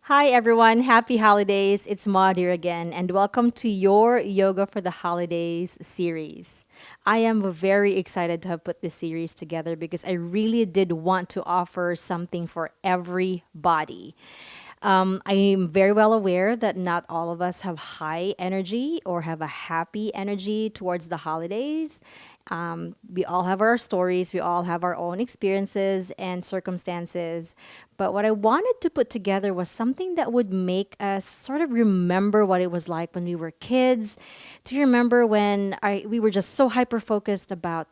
Hi everyone, happy holidays. It's Maud here again, and welcome to your Yoga for the Holidays series. I am very excited to have put this series together because I really did want to offer something for everybody. I am very well aware that not all of us have high energy or have a happy energy towards the holidays. We all have our stories, we all have our own experiences and circumstances. But what I wanted to put together was something that would make us sort of remember what it was like when we were kids, to remember when we were just so hyper focused about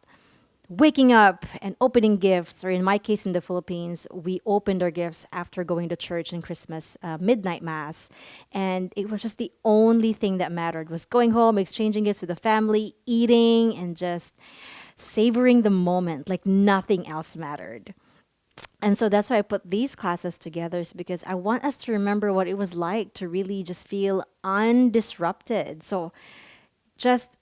waking up and opening gifts, or in my case in the Philippines, we opened our gifts after going to church in Christmas midnight mass, and it was just the only thing that mattered was going home, exchanging gifts with the family, eating, and just savoring the moment like nothing else mattered. And so that's why I put these classes together, is because I want us to remember what it was like to really just feel undisrupted. So just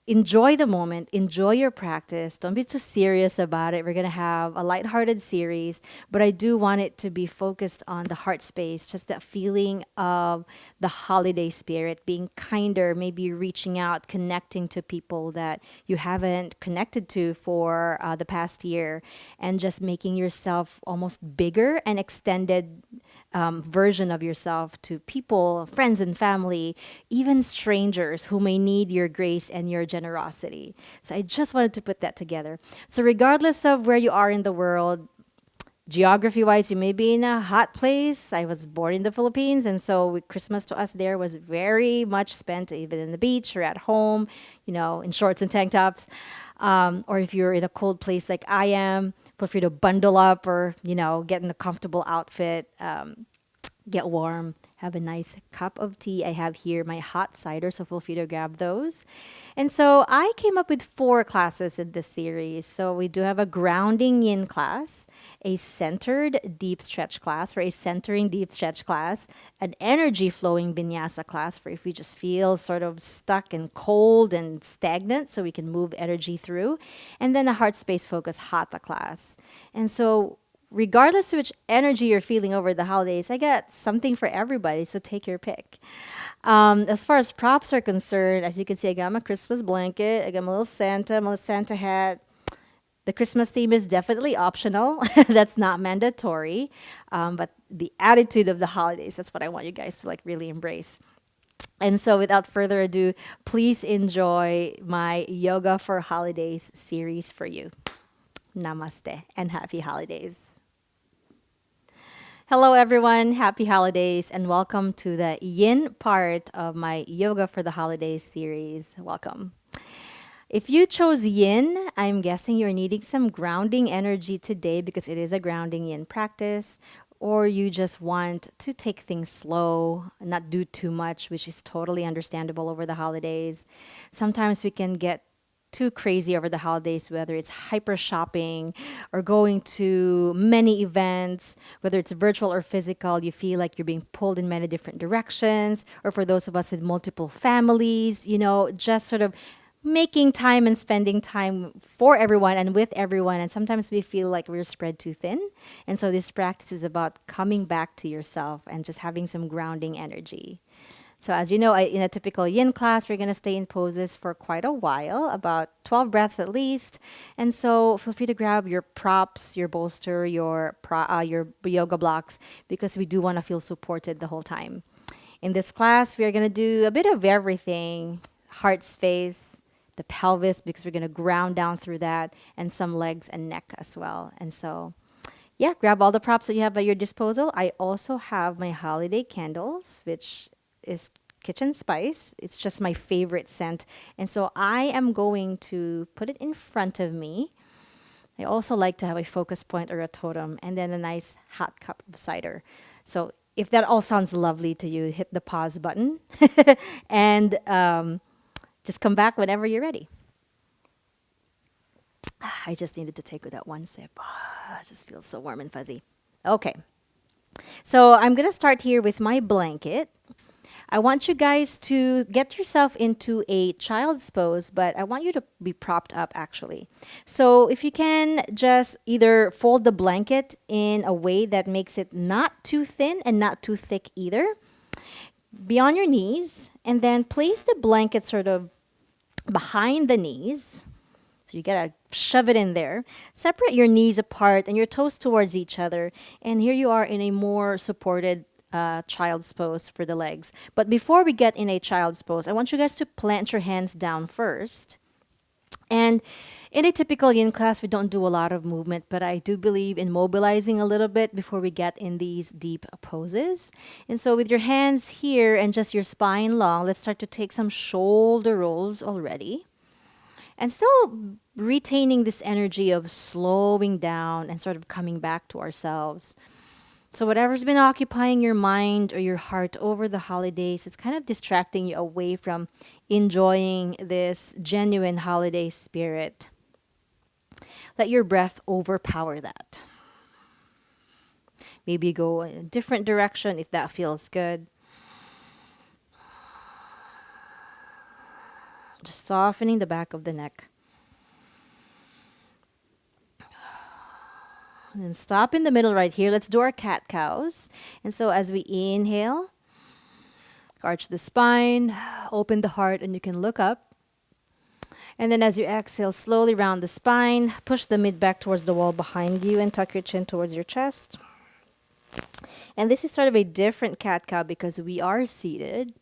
enjoy the moment, enjoy your practice. Don't be too serious about it. We're going to have a lighthearted series, but I do want it to be focused on the heart space, just that feeling of the holiday spirit, being kinder, maybe reaching out, connecting to people that you haven't connected to for the past year, and just making yourself almost bigger and extended version of yourself to people, friends and family, even strangers who may need your grace and your generosity. So I just wanted to put that together. So, regardless of where you are in the world, geography wise, you may be in a hot place. I was born in the Philippines, and so Christmas to us there was very much spent even in the beach or at home, in shorts and tank tops. Or if you're in a cold place like I am, feel free to bundle up or, get in a comfortable outfit. Get warm, have a nice cup of tea. I have here my hot cider, so feel free to grab those. And so I came up with four classes in this series. So we do have a grounding yin class, a centered deep stretch class for a centering deep stretch class, an energy flowing vinyasa class for if we just feel sort of stuck and cold and stagnant, so we can move energy through, and then a heart space focus hatha class. And so regardless of which energy you're feeling over the holidays, I got something for everybody, so take your pick. As far as props are concerned, as you can see, I got my Christmas blanket, I got my little Santa hat. The Christmas theme is definitely optional. That's not mandatory. But the attitude of the holidays, that's what I want you guys to like really embrace. And so without further ado, please enjoy my Yoga for Holidays series for you. Namaste and happy holidays. Hello, everyone. Happy holidays, and welcome to the yin part of my Yoga for the Holidays series. Welcome. If you chose yin, I'm guessing you're needing some grounding energy today because it is a grounding yin practice, or you just want to take things slow, not do too much, which is totally understandable over the holidays. Sometimes we can get too crazy over the holidays, whether it's hyper shopping or going to many events, whether it's virtual or physical, you feel like you're being pulled in many different directions. Or for those of us with multiple families, just sort of making time and spending time for everyone and with everyone. And sometimes we feel like we're spread too thin. And so this practice is about coming back to yourself and just having some grounding energy. So as you know, in a typical yin class, we're going to stay in poses for quite a while, about 12 breaths at least. And so feel free to grab your props, your bolster, your yoga blocks, because we do want to feel supported the whole time. In this class, we are going to do a bit of everything: heart space, the pelvis, because we're going to ground down through that, and some legs and neck as well. And so yeah, grab all the props that you have at your disposal. I also have my holiday candles, which is kitchen spice. It's just my favorite scent. And so I am going to put it in front of me. I also like to have a focus point or a totem, and then a nice hot cup of cider. So if that all sounds lovely to you, hit the pause button and just come back whenever you're ready. I just needed to take that one sip. It just feels so warm and fuzzy. Okay. So I'm going to start here with my blanket. I want you guys to get yourself into a child's pose, but I want you to be propped up actually. So if you can just either fold the blanket in a way that makes it not too thin and not too thick either, be on your knees, and then place the blanket sort of behind the knees. So you gotta shove it in there. Separate your knees apart and your toes towards each other. And here you are in a more supported child's pose for the legs. But before we get in a child's pose, I want you guys to plant your hands down first. And in a typical yin class, we don't do a lot of movement, but I do believe in mobilizing a little bit before we get in these deep poses. And so, with your hands here and just your spine long, let's start to take some shoulder rolls already. And still retaining this energy of slowing down and sort of coming back to ourselves. So, whatever's been occupying your mind or your heart over the holidays, it's kind of distracting you away from enjoying this genuine holiday spirit. Let your breath overpower that. Maybe go in a different direction if that feels good. Just softening the back of the neck. And then stop in the middle right here. Let's do our cat cows. And so as we inhale, arch the spine, open the heart, and you can look up. And then as you exhale, slowly round the spine, push the mid back towards the wall behind you and tuck your chin towards your chest. And this is sort of a different cat cow because we are seated.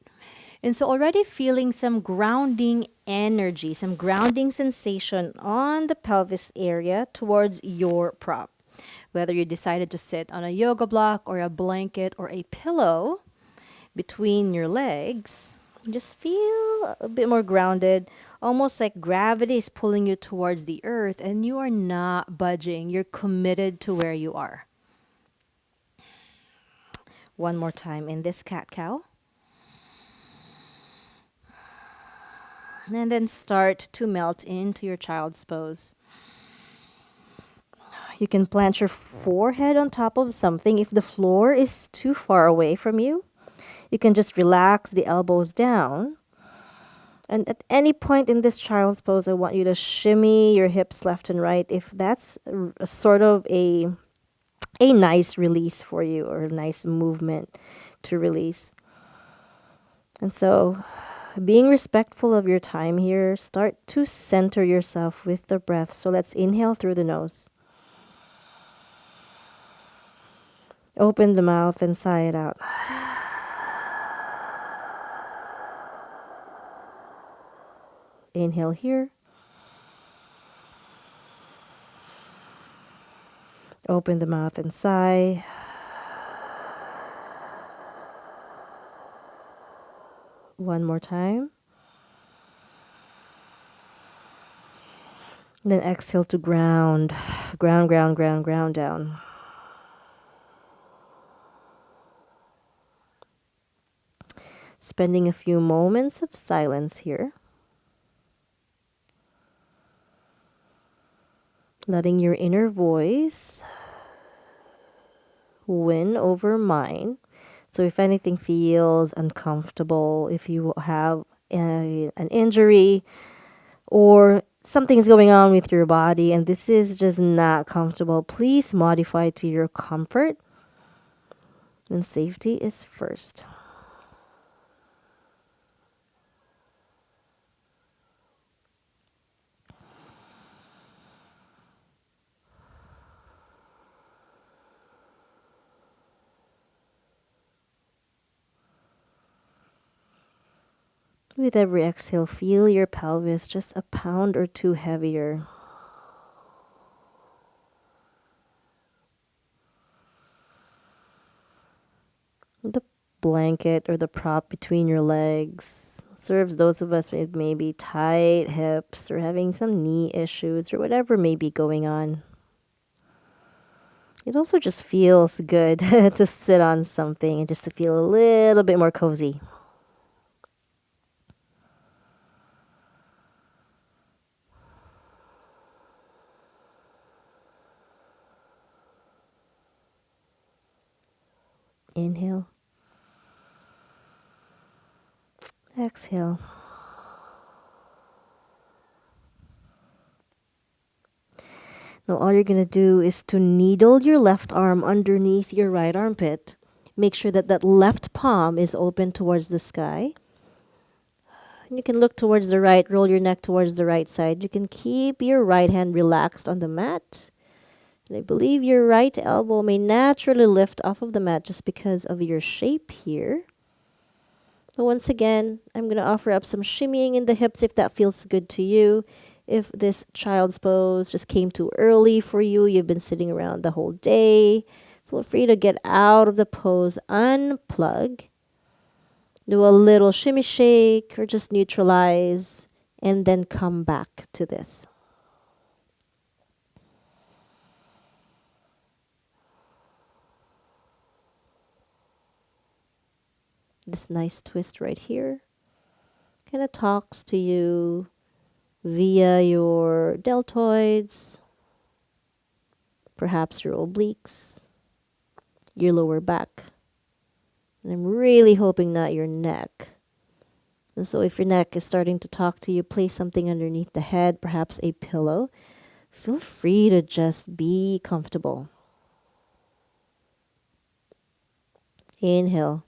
And so already feeling some grounding energy, some grounding sensation on the pelvis area towards your prop. Whether you decided to sit on a yoga block or a blanket or a pillow between your legs, just feel a bit more grounded, almost like gravity is pulling you towards the earth and you are not budging. You're committed to where you are. One more time in this cat cow. And then start to melt into your child's pose. You can plant your forehead on top of something. If the floor is too far away from you, you can just relax the elbows down. And at any point in this child's pose, I want you to shimmy your hips left and right if that's a sort of a nice release for you or a nice movement to release. And so, being respectful of your time here, start to center yourself with the breath. So let's inhale through the nose. Open the mouth and sigh it out. Inhale here. Open the mouth and sigh. One more time. Then exhale to ground. Ground, ground, ground, ground down. Spending a few moments of silence here. Letting your inner voice win over mine. So if anything feels uncomfortable, if you have an injury or something's going on with your body and this is just not comfortable, please modify to your comfort. And safety is first. With every exhale, feel your pelvis just a pound or two heavier. The blanket or the prop between your legs serves those of us with maybe tight hips or having some knee issues or whatever may be going on. It also just feels good to sit on something and just to feel a little bit more cozy. Inhale. Exhale. Now all you're going to do is to needle your left arm underneath your right armpit. Make sure that that left palm is open towards the sky. And you can look towards the right, roll your neck towards the right side. You can keep your right hand relaxed on the mat. And I believe your right elbow may naturally lift off of the mat just because of your shape here. So once again, I'm going to offer up some shimmying in the hips if that feels good to you. If this child's pose just came too early for you, you've been sitting around the whole day, feel free to get out of the pose, unplug, do a little shimmy shake or just neutralize, and then come back to this. This nice twist right here kind of talks to you via your deltoids, perhaps your obliques, your lower back. And I'm really hoping not your neck. And so if your neck is starting to talk to you, place something underneath the head, perhaps a pillow. Feel free to just be comfortable. Inhale.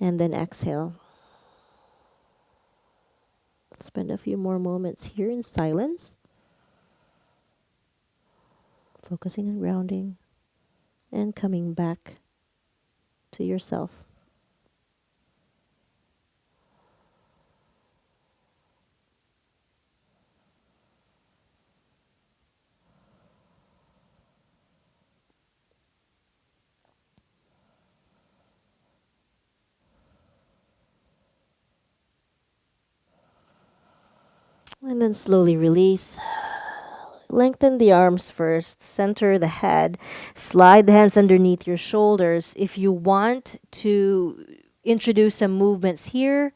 And then exhale. Spend a few more moments here in silence, focusing on grounding and coming back to yourself. And then slowly release. Lengthen the arms first, center the head, slide the hands underneath your shoulders. If you want to introduce some movements here,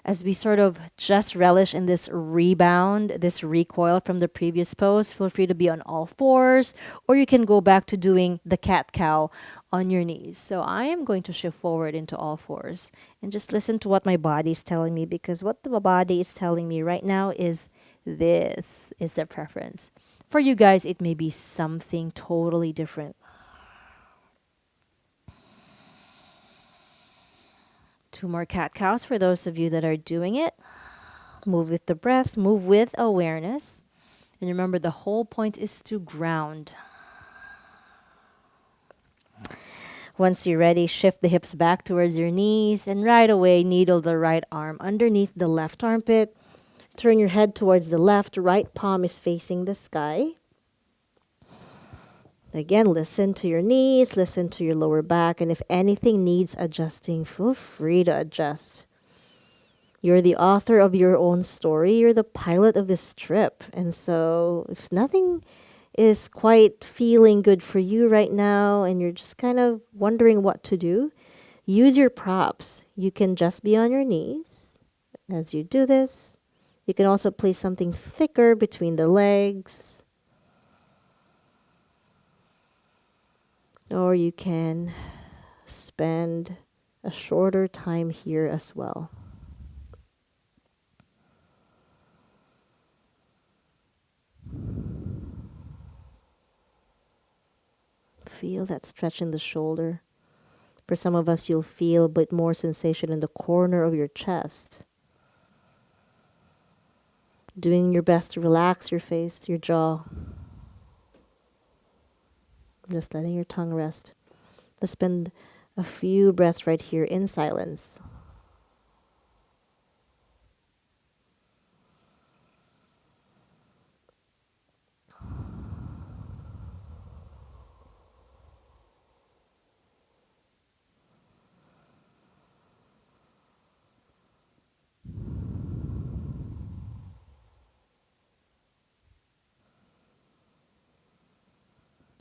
as we sort of just relish in this rebound, this recoil from the previous pose, feel free to be on all fours, or you can go back to doing the cat cow on your knees. So I am going to shift forward into all fours and just listen to what my body is telling me, because what the body is telling me right now is this is the preference. For you guys, it may be something totally different. Two more cat cows for those of you that are doing it. Move with the breath, move with awareness. And remember, the whole point is to ground. Once you're ready, shift the hips back towards your knees and right away needle the right arm underneath the left armpit. Turn your head towards the left, right palm is facing the sky. Again, listen to your knees, listen to your lower back, and if anything needs adjusting, feel free to adjust. You're the author of your own story. You're the pilot of this trip. And so if nothing is quite feeling good for you right now and you're just kind of wondering what to do, use your props. You can just be on your knees as you do this. You can also place something thicker between the legs. Or you can spend a shorter time here as well. Feel that stretch in the shoulder. For some of us, you'll feel a bit more sensation in the corner of your chest. Doing your best to relax your face, your jaw. Just letting your tongue rest. Let's spend a few breaths right here in silence.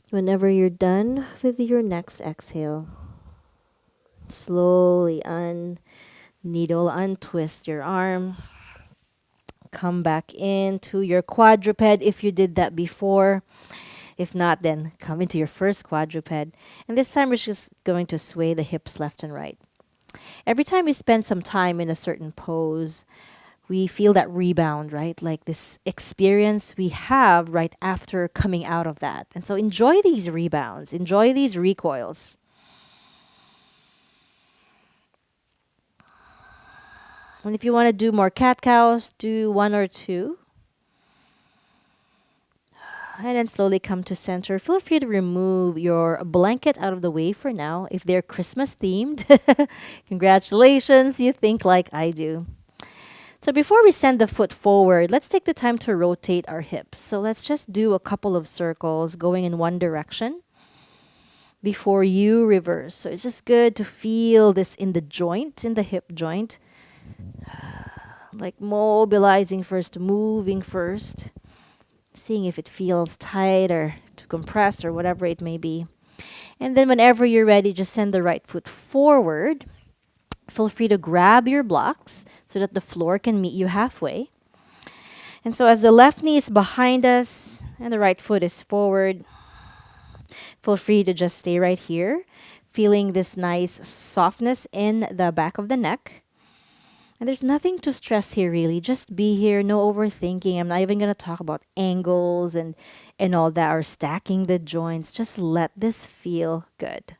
Whenever you're done with your next exhale, slowly untwist your arm. Come back into your quadruped if you did that before. If not, then come into your first quadruped. And this time we're just going to sway the hips left and right. Every time we spend some time in a certain pose, we feel that rebound, right? Like this experience we have right after coming out of that. And so enjoy these rebounds, enjoy these recoils. And if you want to do more cat cows, do one or two. And then slowly come to center. Feel free to remove your blanket out of the way for now. If they're Christmas themed, congratulations, you think like I do. So before we send the foot forward, let's take the time to rotate our hips. So let's just do a couple of circles going in one direction before you reverse. So it's just good to feel this in the joint, in the hip joint. Like mobilizing first, moving first, seeing if it feels tight or too compressed or whatever it may be. And then whenever you're ready, just send the right foot forward. Feel free to grab your blocks so that the floor can meet you halfway. And so as the left knee is behind us and the right foot is forward, feel free to just stay right here, feeling this nice softness in the back of the neck. And there's nothing to stress here really. Just be here, no overthinking. I'm not even going to talk about angles and all that or stacking the joints. Just let this feel good.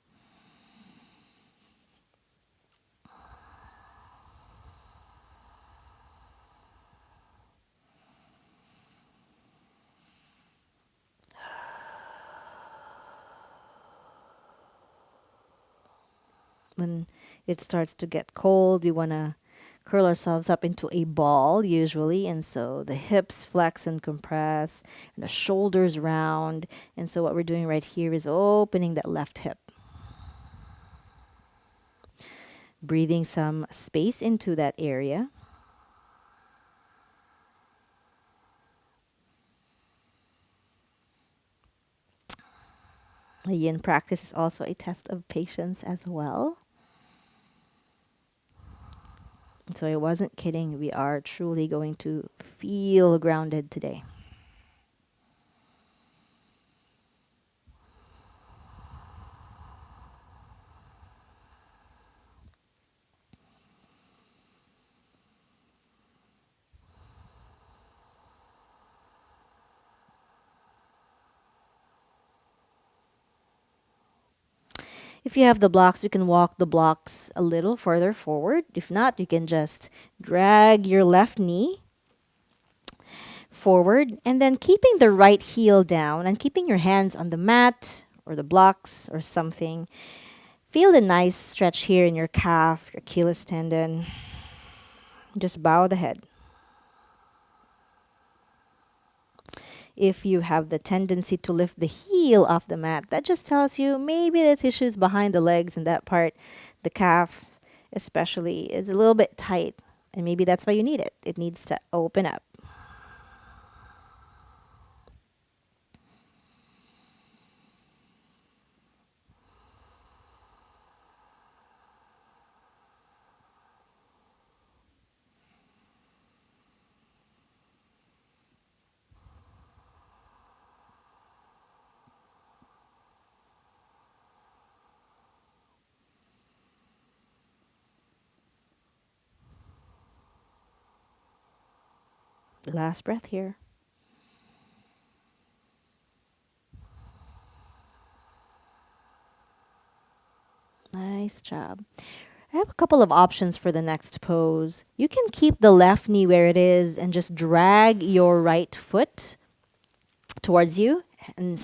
When it starts to get cold, we want to curl ourselves up into a ball usually, and so the hips flex and compress and the shoulders round. And so what we're doing right here is opening that left hip, breathing some space into that area. The yin practice is also a test of patience as well. So I wasn't kidding. We are truly going to feel grounded today. If you have the blocks, you can walk the blocks a little further forward. If not, you can just drag your left knee forward and then keeping the right heel down and keeping your hands on the mat or the blocks or something. Feel the nice stretch here in your calf, your Achilles tendon. Just bow the head. If you have the tendency to lift the heel off the mat, that just tells you maybe the tissues behind the legs and that part, the calf especially, is a little bit tight. And maybe that's why you need it. It needs to open up. Last breath here. Nice job. I have a couple of options for the next pose. You can keep the left knee where it is and just drag your right foot towards you and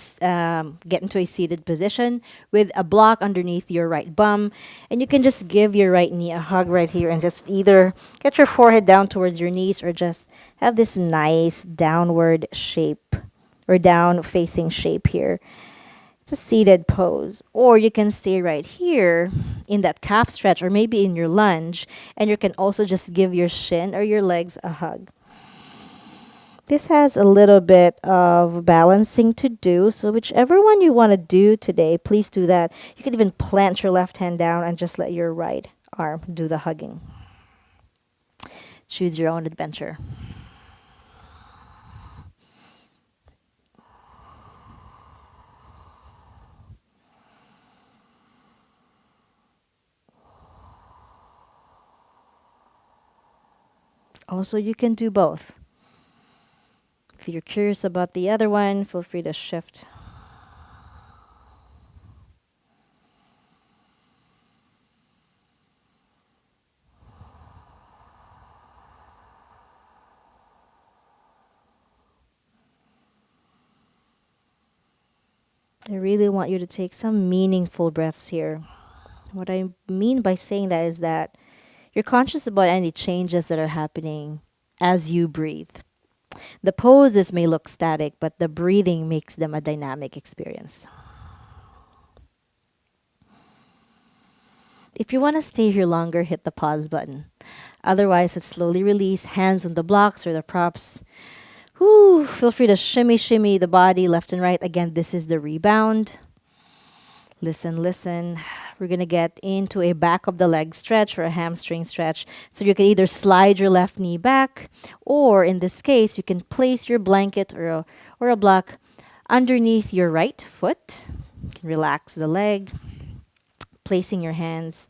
get into a seated position with a block underneath your right bum. And you can just give your right knee a hug right here and just either get your forehead down towards your knees or just have this nice downward shape or down facing shape here. It's a seated pose. Or you can stay right here in that calf stretch or maybe in your lunge, and you can also just give your shin or your legs a hug. This has a little bit of balancing to do, so whichever one you want to do today, please do that. You can even plant your left hand down and just let your right arm do the hugging. Choose your own adventure. Also, you can do both. If you're curious about the other one, feel free to shift. I really want you to take some meaningful breaths here. What I mean by saying that is that you're conscious about any changes that are happening as you breathe. The poses may look static, but the breathing makes them a dynamic experience. If you want to stay here longer, hit the pause button. Otherwise, let's slowly release hands on the blocks or the props. Whew, feel free to shimmy, shimmy the body left and right. Again, this is the rebound. Listen, listen. We're going to get into a back of the leg stretch or a hamstring stretch. So you can either slide your left knee back, or in this case, you can place your blanket or a block underneath your right foot. You can relax the leg, placing your hands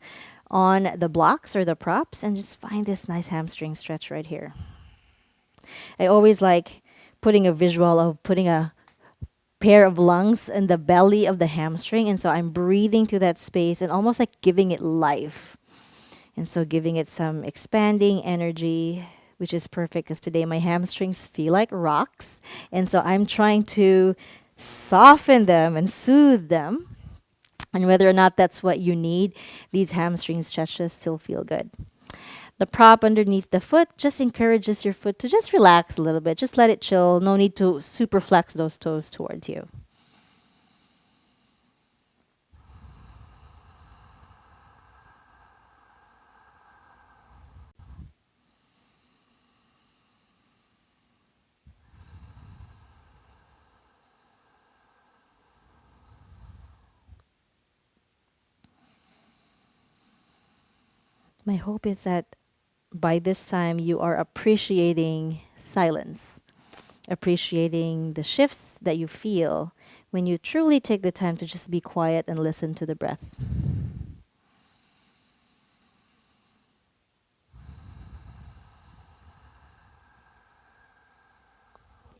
on the blocks or the props, and just find this nice hamstring stretch right here. I always like putting a visual of putting a pair of lungs in the belly of the hamstring. And so I'm breathing to that space and almost like giving it life. And so giving it some expanding energy, which is perfect because today my hamstrings feel like rocks. And so I'm trying to soften them and soothe them. And whether or not that's what you need, these hamstring stretches still feel good. The prop underneath the foot just encourages your foot to just relax a little bit. Just let it chill. No need to super flex those toes towards you. My hope is that by this time you are appreciating silence, appreciating the shifts that you feel when you truly take the time to just be quiet and listen to the breath.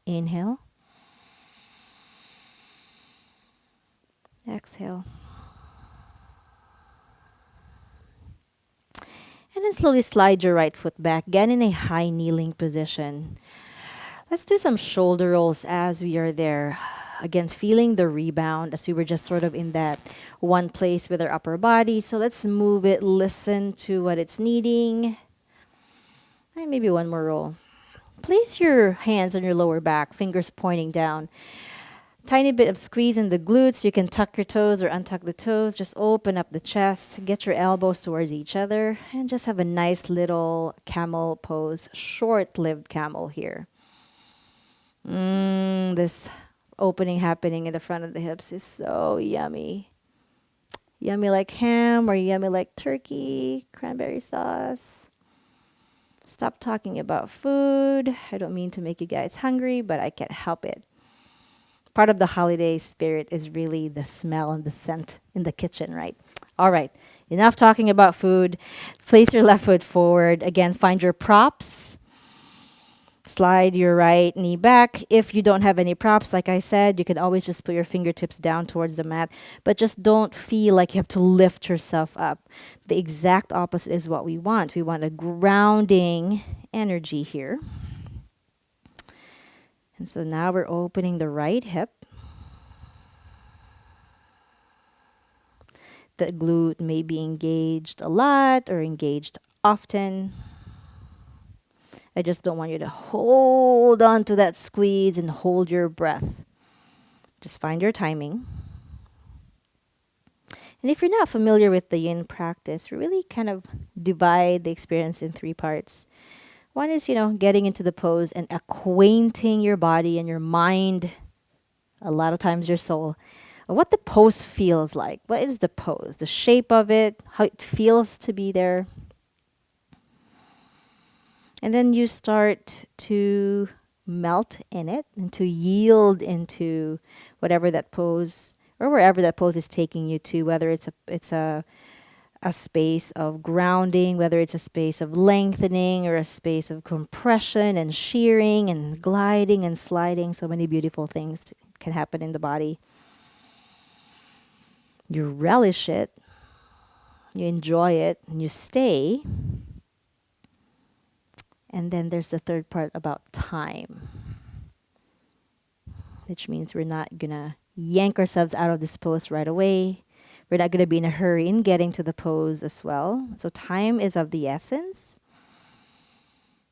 Inhale, exhale. And then slowly slide your right foot back, again in a high kneeling position. Let's do some shoulder rolls as we are there. Again, feeling the rebound as we were just sort of in that one place with our upper body. So let's move it, listen to what it's needing. And maybe one more roll. Place your hands on your lower back, fingers pointing down. Tiny bit of squeeze in the glutes. You can tuck your toes or untuck the toes. Just open up the chest. Get your elbows towards each other. And just have a nice little camel pose. Short-lived camel here. This opening happening in the front of the hips is so yummy. Yummy like ham or yummy like turkey, cranberry sauce. Stop talking about food. I don't mean to make you guys hungry, but I can't help it. Part of the holiday spirit is really the smell and the scent in the kitchen, right? All right, enough talking about food. Place your left foot forward. Again, find your props. Slide your right knee back. If you don't have any props, like I said, you can always just put your fingertips down towards the mat, but just don't feel like you have to lift yourself up. The exact opposite is what we want. We want a grounding energy here. And so now we're opening the right hip. The glute may be engaged a lot or engaged often. I just don't want you to hold on to that squeeze and hold your breath. Just find your timing. And if you're not familiar with the yin practice, we really kind of divide the experience in three parts. One is, getting into the pose and acquainting your body and your mind, a lot of times your soul, of what the pose feels like. What is the pose? The shape of it, how it feels to be there. And then you start to melt in it and to yield into whatever that pose or wherever that pose is taking you to, whether it's a a space of grounding, whether it's a space of lengthening or a space of compression and shearing and gliding and sliding. So many beautiful things can happen in the body. You relish it, you enjoy it, and you stay. And then there's the third part about time, which means we're not going to yank ourselves out of this pose right away. We're not going to be in a hurry in getting to the pose as well. So time is of the essence.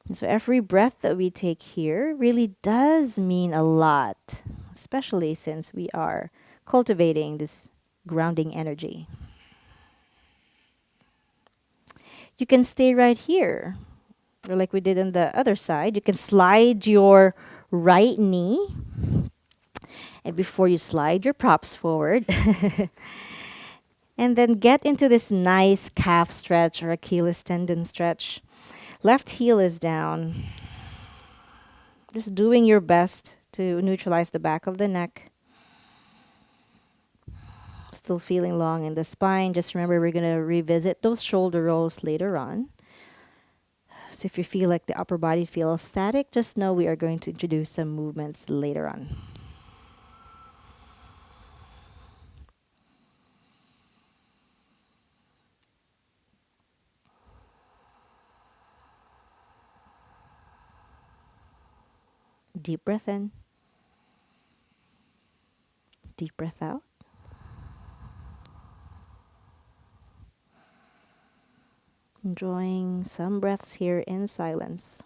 And so every breath that we take here really does mean a lot, especially since we are cultivating this grounding energy. You can stay right here, or like we did on the other side. You can slide your right knee, and before you slide your props forward, and then get into this nice calf stretch or Achilles tendon stretch. Left heel is down. Just doing your best to neutralize the back of the neck. Still feeling long in the spine. Just remember, we're going to revisit those shoulder rolls later on. So if you feel like the upper body feels static, just know we are going to introduce some movements later on. Deep breath in. Deep breath out. Enjoying some breaths here in silence.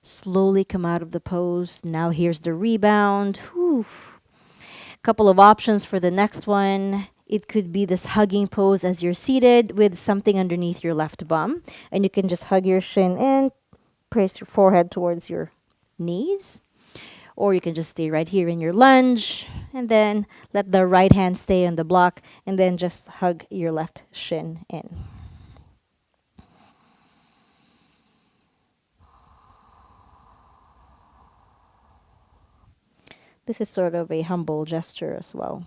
Slowly come out of the pose. Now here's the rebound. Whew. Couple of options for the next one. It could be this hugging pose as you're seated with something underneath your left bum. And you can just hug your shin and press your forehead towards your knees. Or you can just stay right here in your lunge and then let the right hand stay on the block and then just hug your left shin in. This is sort of a humble gesture as well.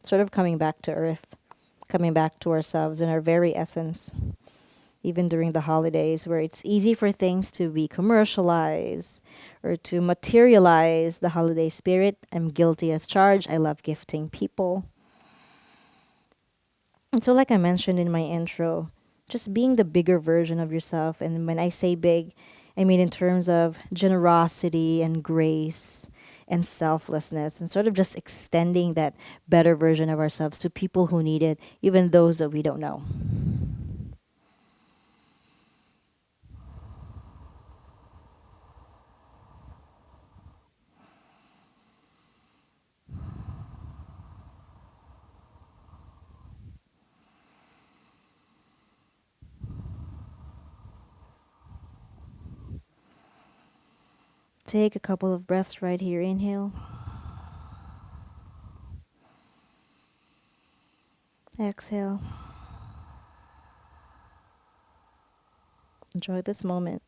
Sort of coming back to earth, coming back to ourselves in our very essence. Even during the holidays where it's easy for things to be commercialized or to materialize the holiday spirit. I'm guilty as charged. I love gifting people. And so like I mentioned in my intro, just being the bigger version of yourself. And when I say big, I mean in terms of generosity and grace and selflessness and sort of just extending that better version of ourselves to people who need it, even those that we don't know. Take a couple of breaths right here. Inhale. Exhale. Enjoy this moment.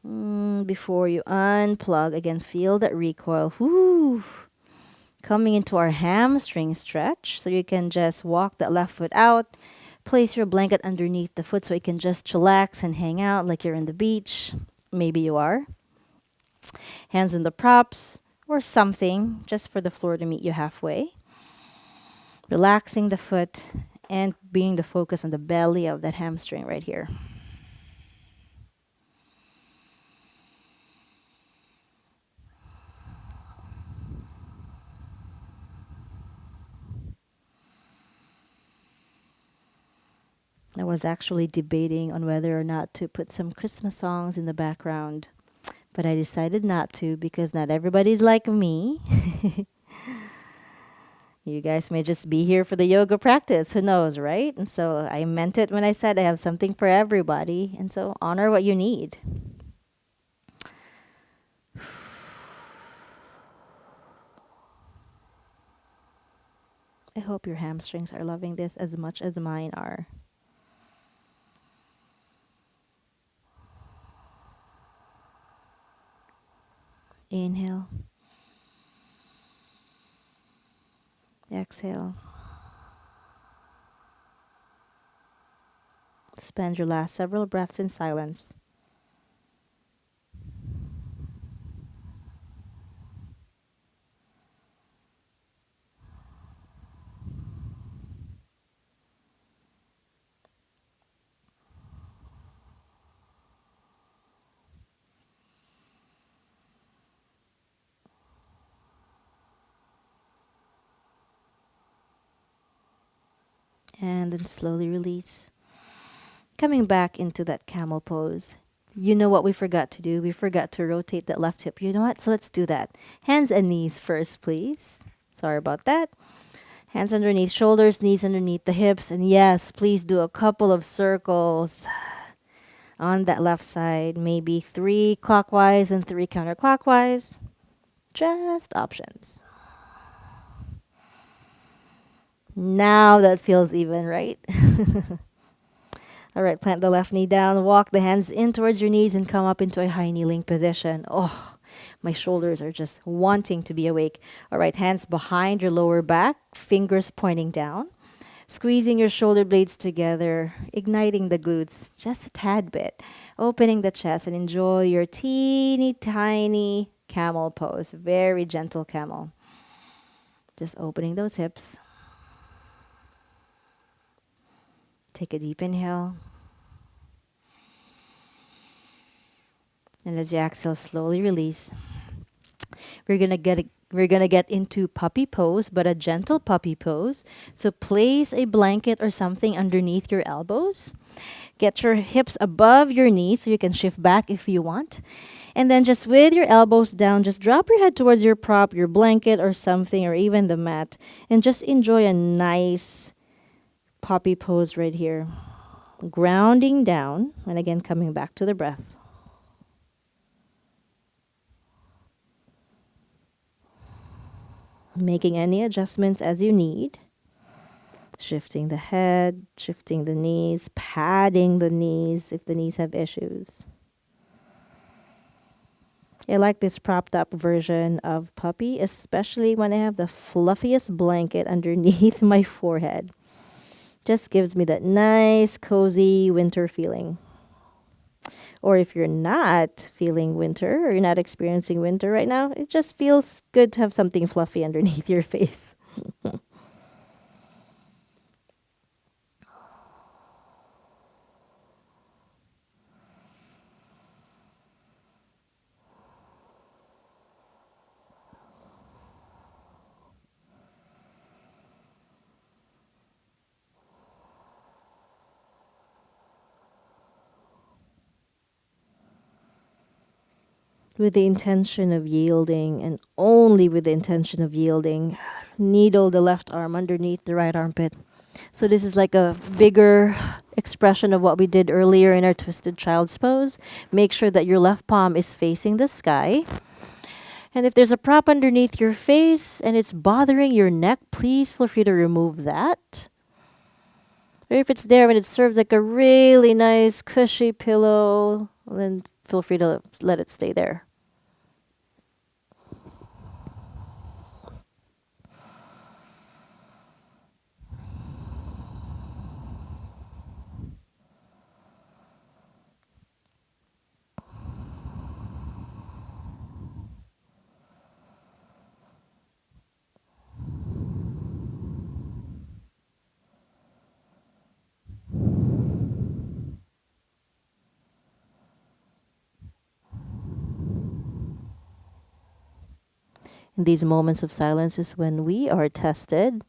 Before you unplug, again, feel that recoil. Whoo! Coming into our hamstring stretch. So you can just walk that left foot out. Place your blanket underneath the foot so you can just chillax and hang out like you're in the beach. Maybe you are. Hands on the props or something just for the floor to meet you halfway. Relaxing the foot and being the focus on the belly of that hamstring right here. I was actually debating on whether or not to put some Christmas songs in the background, but I decided not to because not everybody's like me. You guys may just be here for the yoga practice. Who knows, right? And so I meant it when I said I have something for everybody. And so honor what you need. I hope your hamstrings are loving this as much as mine are. Inhale. Exhale. Spend your last several breaths in silence. And then slowly release. Coming back into that camel pose. You know what we forgot to do? We forgot to rotate that left hip. You know what? So let's do that. Hands and knees first, please. Sorry about that. Hands underneath shoulders, knees underneath the hips. And yes, please do a couple of circles on that left side. Maybe 3 clockwise and 3 counterclockwise. Just options. Now that feels even, right? All right, plant the left knee down, walk the hands in towards your knees and come up into a high kneeling position. Oh, my shoulders are just wanting to be awake. All right, hands behind your lower back, fingers pointing down. Squeezing your shoulder blades together, igniting the glutes just a tad bit. Opening the chest and enjoy your teeny tiny camel pose. Very gentle camel. Just opening those hips. Take a deep inhale. And as you exhale, slowly release. We're gonna get into puppy pose, but a gentle puppy pose. So place a blanket or something underneath your elbows. Get your hips above your knees so you can shift back if you want. And then just with your elbows down, just drop your head towards your prop, your blanket or something, or even the mat. And just enjoy a nice puppy pose right here. Grounding down, and again coming back to the breath. Making any adjustments as you need. Shifting the head, shifting the knees, padding the knees if the knees have issues. I like this propped up version of puppy, especially when I have the fluffiest blanket underneath my forehead. Just gives me that nice, cozy winter feeling. Or if you're not feeling winter or you're not experiencing winter right now, it just feels good to have something fluffy underneath your face. With the intention of yielding and only with the intention of yielding, needle the left arm underneath the right armpit. So this is like a bigger expression of what we did earlier in our twisted child's pose. Make sure that your left palm is facing the sky. And if there's a prop underneath your face and it's bothering your neck, please feel free to remove that. Or if it's there and it serves like a really nice cushy pillow, then feel free to let it stay there. In these moments of silence is when we are tested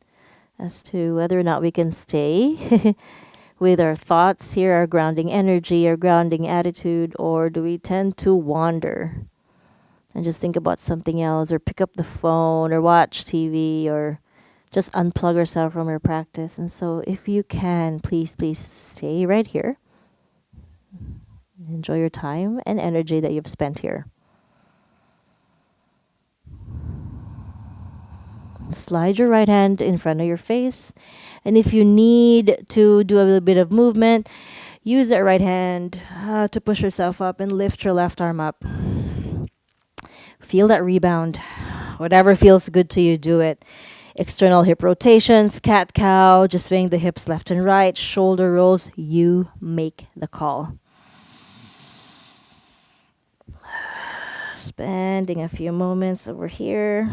as to whether or not we can stay with our thoughts here, our grounding energy, our grounding attitude, or do we tend to wander and just think about something else or pick up the phone or watch TV or Just unplug yourself from your practice. And so, if you can, please stay right here. Enjoy your time and energy that you've spent here. Slide your right hand in front of your face. And if you need to do a little bit of movement, use that right hand to push yourself up and lift your left arm up. Feel that rebound. Whatever feels good to you, do it. External hip rotations, cat cow, just swing the hips left and right, shoulder rolls. You make the call. Spending a few moments over here.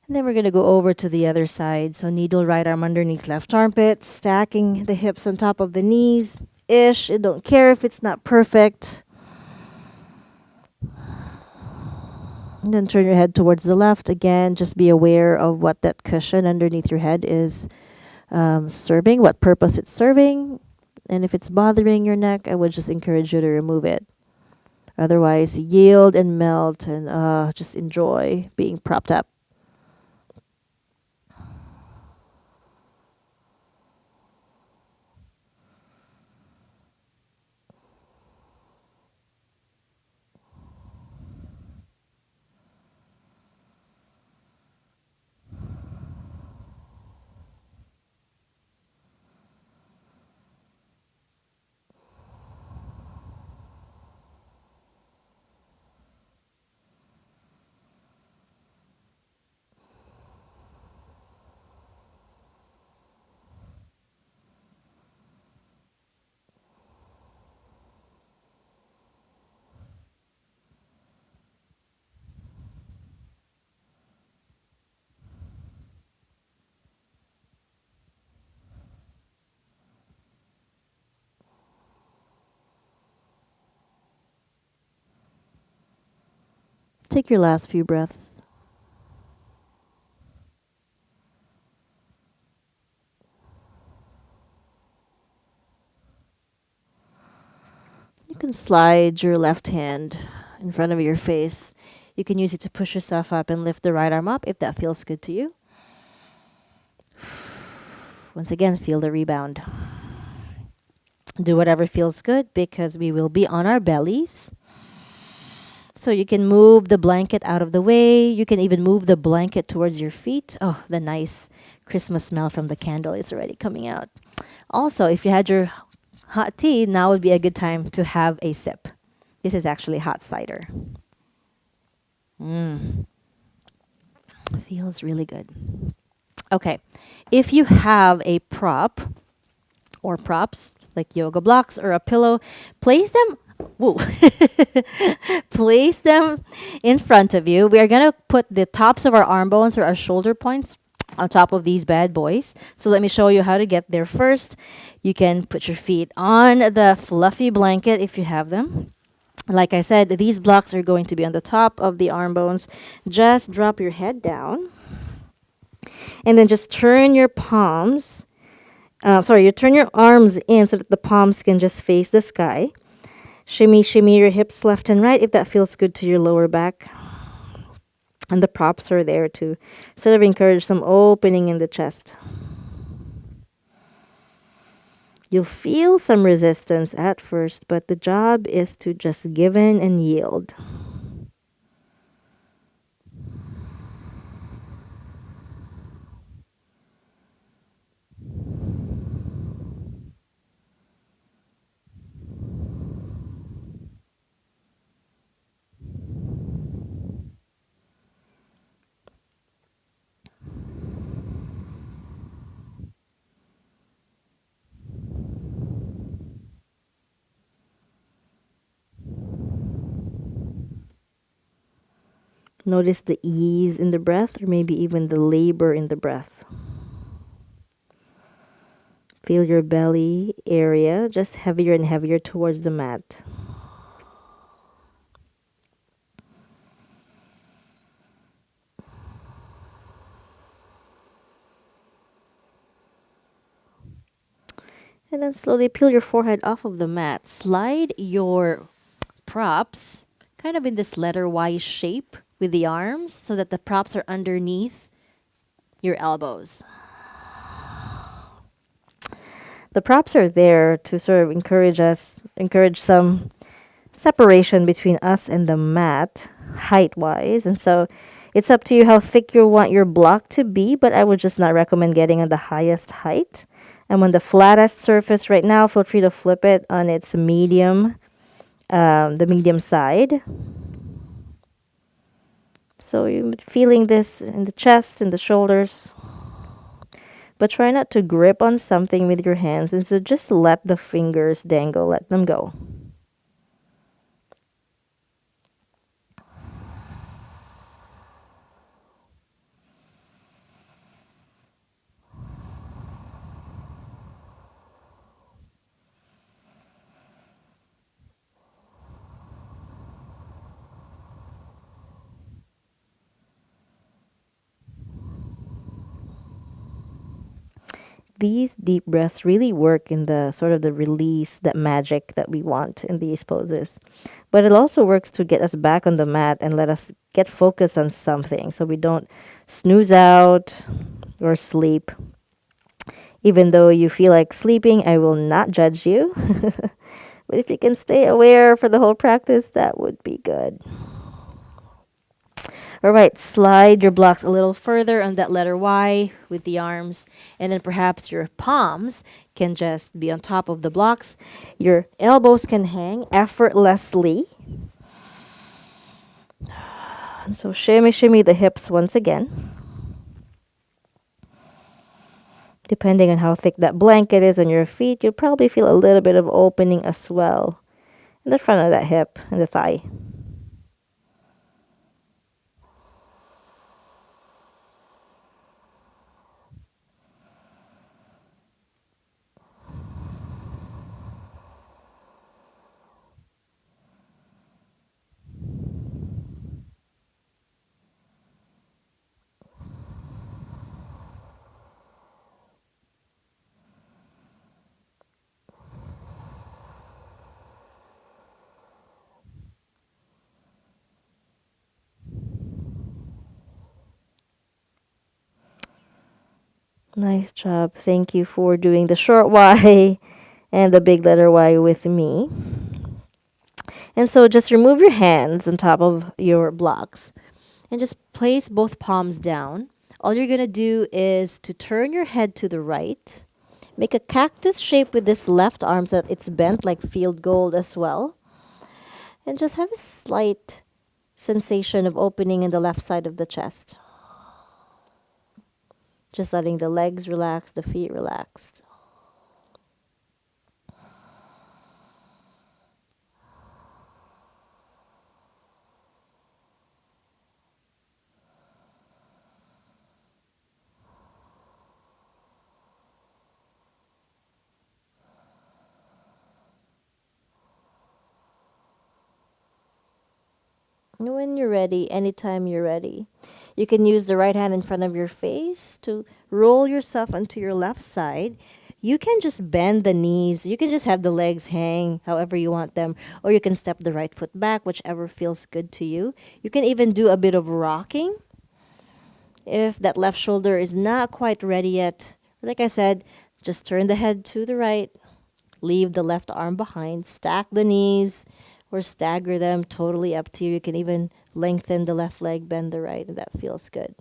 And then we're going to go over to the other side. So needle right arm underneath left armpit, stacking the hips on top of the knees. Ish. I don't care if it's not perfect. And then turn your head towards the left. Again, just be aware of what that cushion underneath your head is serving, what purpose it's serving. And if it's bothering your neck, I would just encourage you to remove it. Otherwise, yield and melt and just enjoy being propped up. Take your last few breaths. You can slide your left hand in front of your face. You can use it to push yourself up and lift the right arm up if that feels good to you. Once again, feel the rebound. Do whatever feels good because we will be on our bellies. So you can move the blanket out of the way. You can even move the blanket towards your feet. Oh, the nice Christmas smell from the candle is already coming out. Also, if you had your hot tea, now would be a good time to have a sip. This is actually hot cider. Feels really good. Okay. If you have a prop or props like yoga blocks or a pillow, place them woo, place them in front of you. We are going to put the tops of our arm bones or our shoulder points on top of these bad boys. So let me show you how to get there first. You can put your feet on the fluffy blanket if you have them. Like I said, these blocks are going to be on the top of the arm bones. Just drop your head down. And then just turn your palms. You turn your arms in so that the palms can just face the sky. Shimmy, shimmy your hips left and right if that feels good to your lower back. And the props are there to sort of encourage some opening in the chest. You'll feel some resistance at first, but the job is to just give in and yield. Notice the ease in the breath or maybe even the labor in the breath. Feel your belly area just heavier and heavier towards the mat. And then slowly peel your forehead off of the mat. Slide your props kind of in this letter Y shape with the arms so that the props are underneath your elbows. The props are there to sort of encourage some separation between us and the mat, height wise. And so it's up to you how thick you want your block to be, but I would just not recommend getting on the highest height. And on the flattest surface right now, feel free to flip it on its medium, the medium side. So you're feeling this in the chest and the shoulders. But try not to grip on something with your hands, and so just let the fingers dangle, let them go. These deep breaths really work in the sort of the release, that magic that we want in these poses. But it also works to get us back on the mat and let us get focused on something so we don't snooze out or sleep. Even though you feel like sleeping, I will not judge you. But if you can stay aware for the whole practice, that would be good. All right, slide your blocks a little further on that letter Y with the arms, and then perhaps your palms can just be on top of the blocks. Your elbows can hang effortlessly. And so shimmy, shimmy the hips once again. Depending on how thick that blanket is on your feet, you'll probably feel a little bit of opening as well in the front of that hip and the thigh. Nice job. Thank you for doing the short Y and the big letter Y with me. And so just remove your hands on top of your blocks and just place both palms down. All you're going to do is to turn your head to the right. Make a cactus shape with this left arm so that it's bent like field gold as well. And just have a slight sensation of opening in the left side of the chest. Just letting the legs relax, the feet relaxed. And when you're ready, anytime you're ready, you can use the right hand in front of your face to roll yourself onto your left side. You can just bend the knees. You can just have the legs hang however you want them, or you can step the right foot back, whichever feels good to you. You can even do a bit of rocking if that left shoulder is not quite ready yet. Like I said, just turn the head to the right, leave the left arm behind, stack the knees or stagger them, totally up to you. You can even lengthen the left leg, bend the right, and that feels good.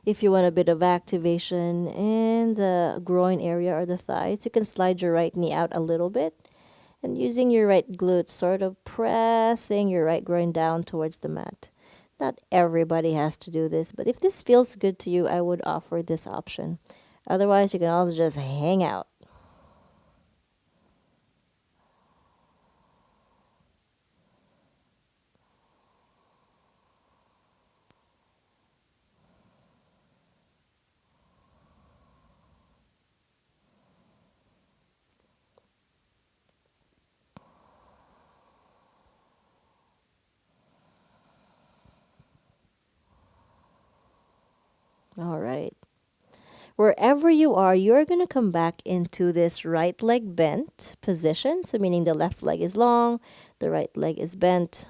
If you want a bit of activation in the groin area or the thighs, you can slide your right knee out a little bit and using your right glute, sort of pressing your right groin down towards the mat. Not everybody has to do this, but if this feels good to you, I would offer this option. Otherwise, you can also just hang out. All right. Wherever you are, you're going to come back into this right leg bent position. So, meaning the left leg is long, the right leg is bent.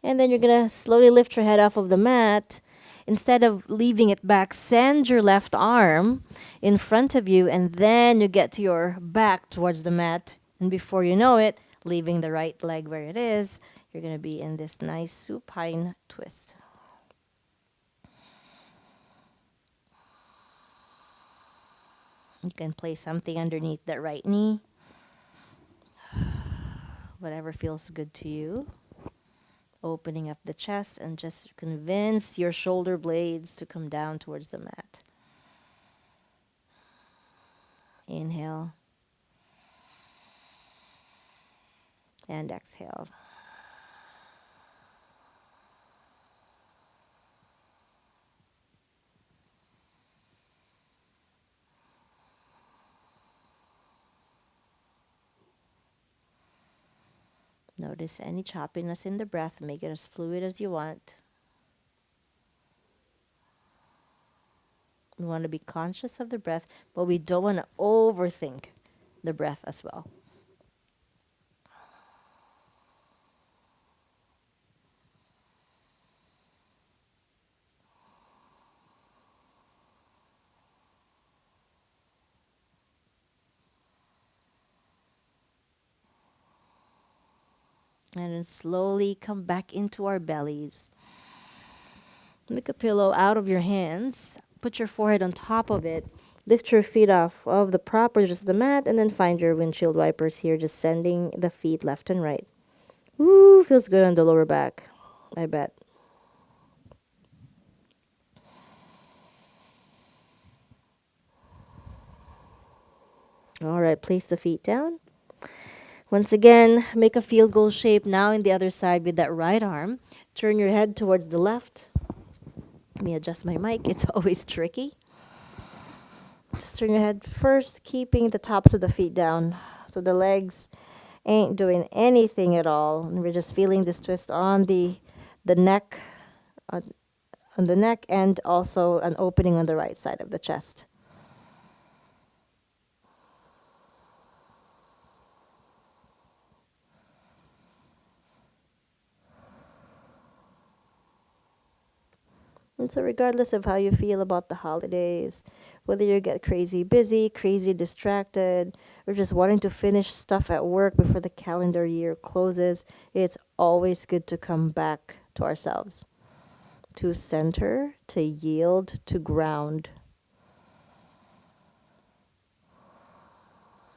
And then you're going to slowly lift your head off of the mat. Instead of leaving it back, send your left arm in front of you, and then you get to your back towards the mat. And before you know it, leaving the right leg where it is, you're going to be in this nice supine twist. You can place something underneath that right knee, whatever feels good to you. Opening up the chest and just convince your shoulder blades to come down towards the mat. Inhale and exhale. Notice any choppiness in the breath. Make it as fluid as you want. We want to be conscious of the breath, but we don't want to overthink the breath as well. And then slowly come back into our bellies. Make a pillow out of your hands. Put your forehead on top of it. Lift your feet off of the prop or just the mat, and then find your windshield wipers here, just sending the feet left and right. Ooh, feels good on the lower back, I bet. All right, place the feet down. Once again, make a field goal shape now in the other side with that right arm. Turn your head towards the left. Let me adjust my mic. It's always tricky. Just turn your head first, keeping the tops of the feet down. So the legs ain't doing anything at all. And we're just feeling this twist on the neck, on the neck, and also an opening on the right side of the chest. And so regardless of how you feel about the holidays, whether you get crazy busy, crazy distracted, or just wanting to finish stuff at work before the calendar year closes, it's always good to come back to ourselves, to center, to yield, to ground.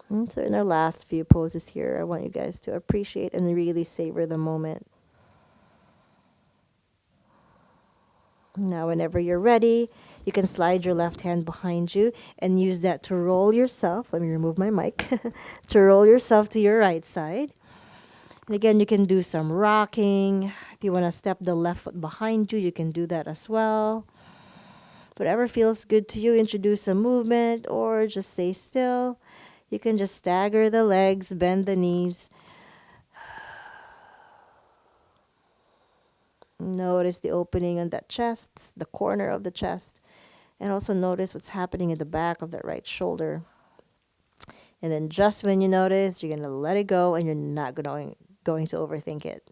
And so in our last few poses here, I want you guys to appreciate and really savor the moment. Now, whenever you're ready, you can slide your left hand behind you and use that to roll yourself. Let me remove my mic. To roll yourself to your right side. And again, you can do some rocking. If you want to step the left foot behind you, you can do that as well. Whatever feels good to you, introduce some movement or just stay still. You can just stagger the legs, bend the knees. Notice the opening on that chest, the corner of the chest. And also notice what's happening in the back of that right shoulder. And then just when you notice, you're going to let it go and you're not going to overthink it.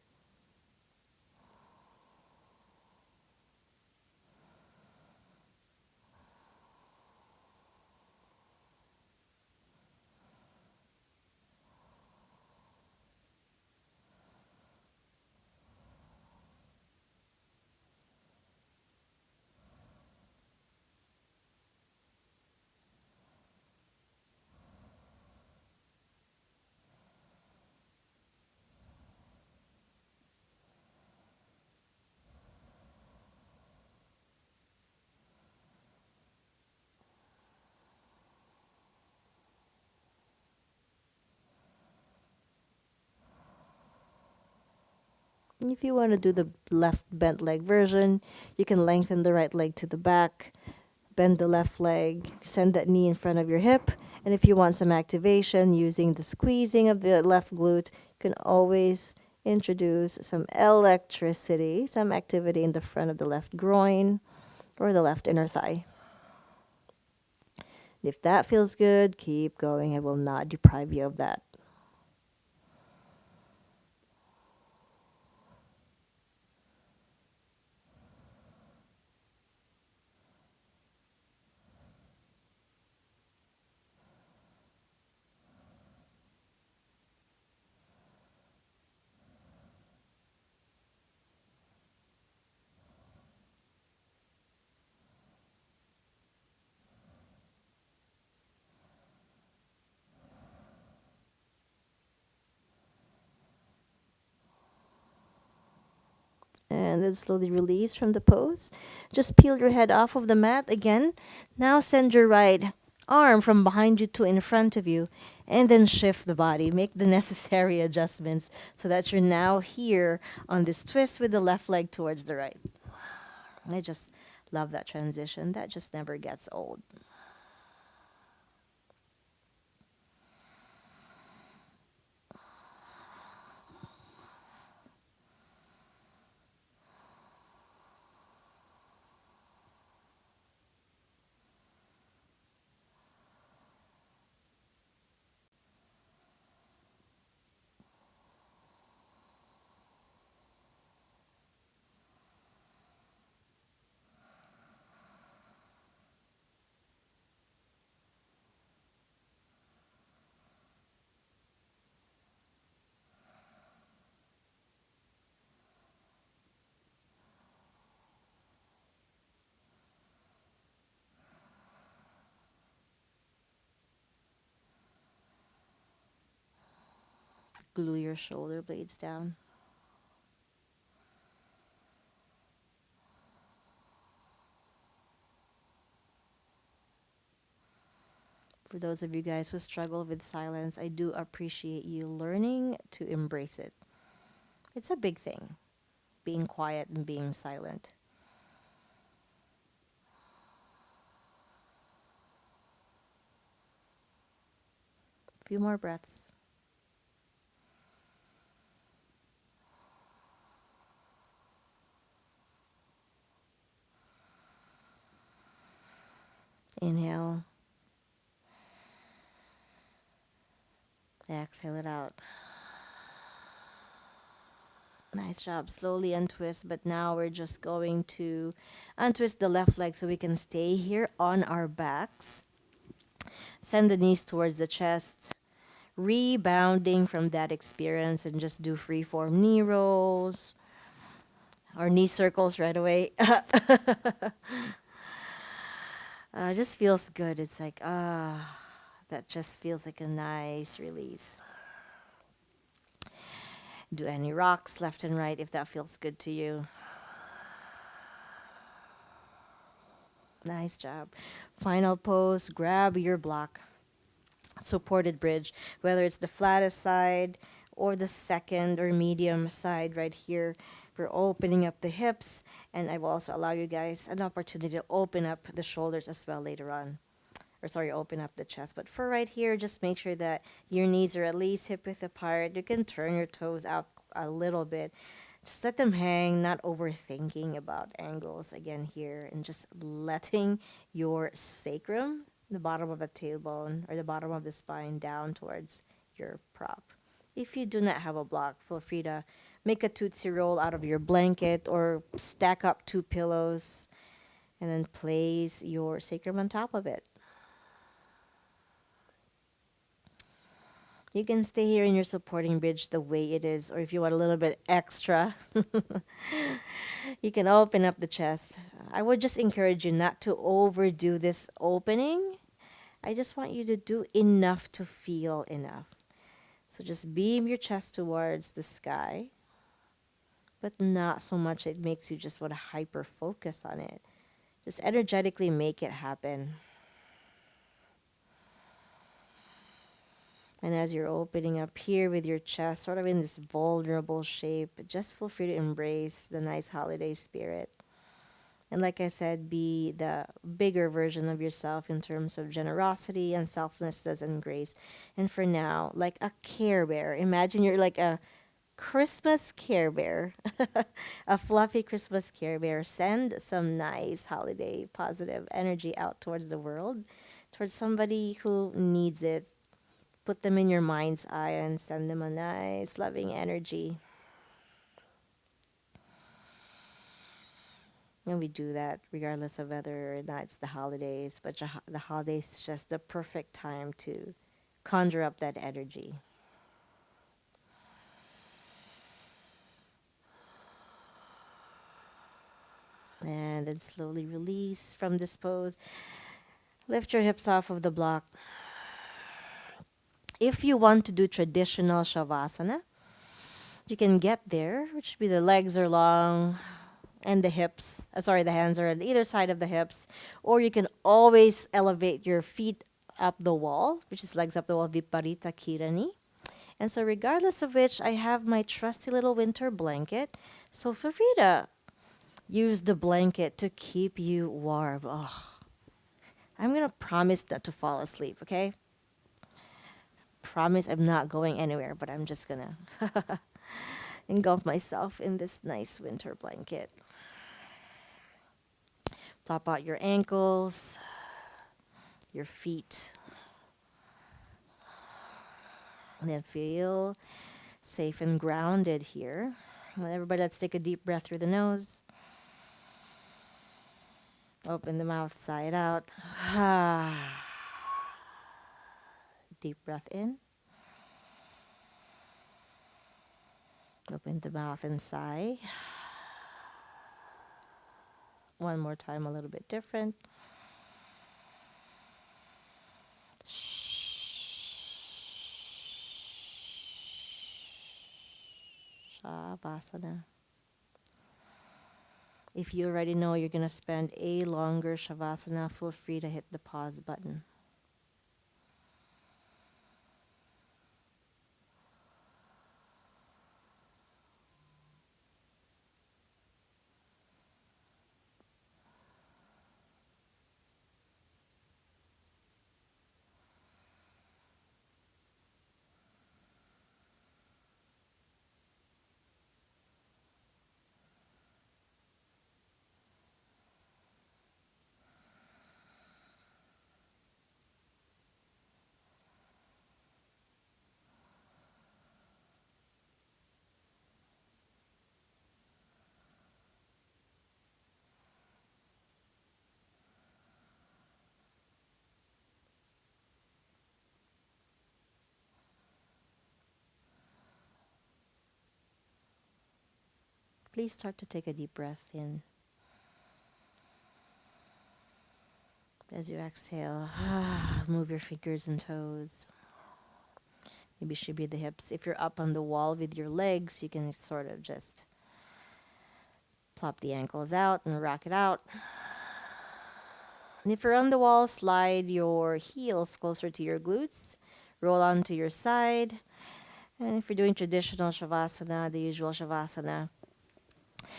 If you want to do the left bent leg version, you can lengthen the right leg to the back, bend the left leg, send that knee in front of your hip. And if you want some activation using the squeezing of the left glute, you can always Introduce some electricity, some activity in the front of the left groin or the left inner thigh. If that feels good, keep going. I will not deprive you of that. And then slowly release from the pose. Just peel your head off of the mat again. Now send your right arm from behind you to in front of you, and then shift the body. Make the necessary adjustments so that you're now here on this twist with the left leg towards the right. I just love that transition. That just never gets old. Glue your shoulder blades down. For those of you guys who struggle with silence, I do appreciate you learning to embrace it. It's a big thing, being quiet and being silent. A few more breaths. Inhale. Exhale it out. Nice job. Slowly untwist, but now we're just going to untwist the left leg so we can stay here on our backs. Send the knees towards the chest. Rebounding from that experience and just do freeform knee rolls or knee circles right away. Just feels good. It's like, that just feels like a nice release. Do any rocks left and right if that feels good to you. Nice job. Final pose, grab your block. Supported bridge, whether it's the flattest side or the second or medium side right here. We're opening up the hips, and I will also allow you guys an opportunity to open up the shoulders as well later on. Or sorry, open up the chest. But for right here, just make sure that your knees are at least hip width apart. You can turn your toes out a little bit. Just let them hang, not overthinking about angles again here, and just letting your sacrum, the bottom of the tailbone or the bottom of the spine, down towards your prop. If you do not have a block, feel free to make a tootsie roll out of your blanket or stack up two pillows and then place your sacrum on top of it. You can stay here in your supporting bridge the way it is, or if you want a little bit extra, you can open up the chest. I would just encourage you not to overdo this opening. I just want you to do enough to feel enough. So just beam your chest towards the sky, but not so much it makes you just want to hyper focus on it. Just energetically make it happen. And as you're opening up here with your chest, sort of in this vulnerable shape, just feel free to embrace the nice holiday spirit. And like I said, be the bigger version of yourself in terms of generosity and selflessness and grace. And for now, like a Care Bear. Imagine you're like a Christmas Care Bear, a fluffy Christmas Care Bear. Send some nice holiday positive energy out towards the world, towards somebody who needs it. Put them in your mind's eye and send them a nice, loving energy. And we do that regardless of whether or not it's the holidays, but the holidays is just the perfect time to conjure up that energy. And then slowly release from this pose. Lift your hips off of the block. If you want to do traditional Shavasana, you can get there, which would be the legs are long and the hips, the hands are on either side of the hips. Or you can always elevate your feet up the wall, which is legs up the wall, Viparita Kirani. And so regardless of which, I have my trusty little winter blanket. So feel free to use the blanket to keep you warm. Oh, I'm going to promise not to fall asleep, okay? Promise I'm not going anywhere, but I'm just going to engulf myself in this nice winter blanket. Plop out your ankles, your feet, and then feel safe and grounded here. Well, everybody, let's take a deep breath through the nose. Open the mouth, sigh it out. Deep breath in. Open the mouth and sigh. One more time, a little bit different. Shavasana. If you already know you're going to spend a longer Shavasana, feel free to hit the pause button. Please start to take a deep breath in. As you exhale, move your fingers and toes. Maybe shimmy the hips. If you're up on the wall with your legs, you can sort of just plop the ankles out and rock it out. And if you're on the wall, slide your heels closer to your glutes. Roll onto your side. And if you're doing traditional Shavasana, the usual Shavasana,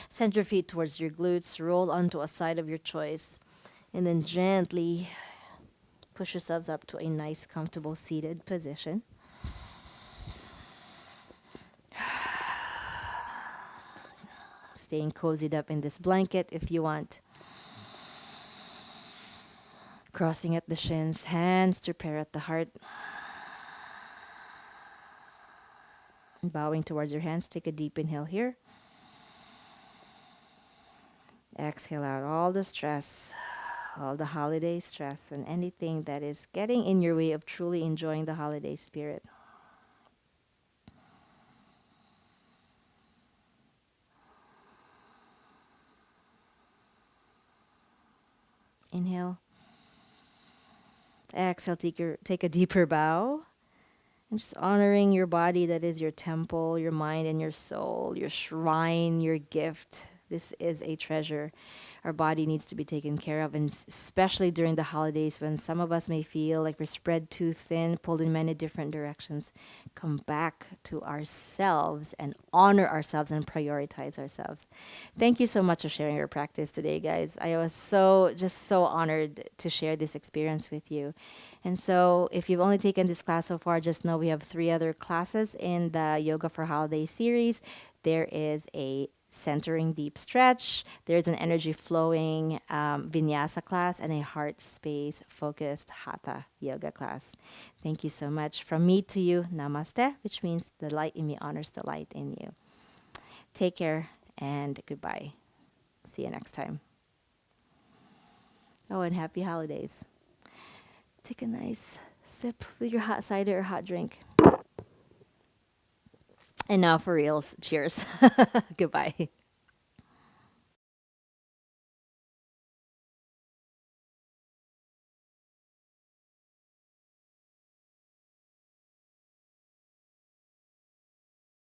send your feet towards your glutes. Roll onto a side of your choice. And then gently push yourselves up to a nice, comfortable seated position. Staying cozied up in this blanket if you want. Crossing at the shins, hands to prayer at the heart. Bowing towards your hands, take a deep inhale here. Exhale out all the stress, all the holiday stress, and anything that is getting in your way of truly enjoying the holiday spirit. Inhale. Exhale, take a deeper bow. And just honoring your body that is your temple, your mind and your soul, your shrine, your gift, This is a treasure. Our body needs to be taken care of, and especially during the holidays when some of us may feel like we're spread too thin, pulled in many different directions. Come back to ourselves and honor ourselves and prioritize ourselves. Thank you so much for sharing your practice today, guys. I was so honored to share this experience with you. And so, if you've only taken this class so far, just know we have three other classes in the Yoga for Holiday series. There is a centering deep stretch, there's an energy flowing vinyasa class, and a heart space focused hatha yoga class. Thank you so much. From me to you, namaste, which means the light in me honors the light in you. Take care and goodbye. See you next time. Oh, and happy holidays. Take a nice sip with your hot cider or hot drink. And now for reals, cheers. Goodbye.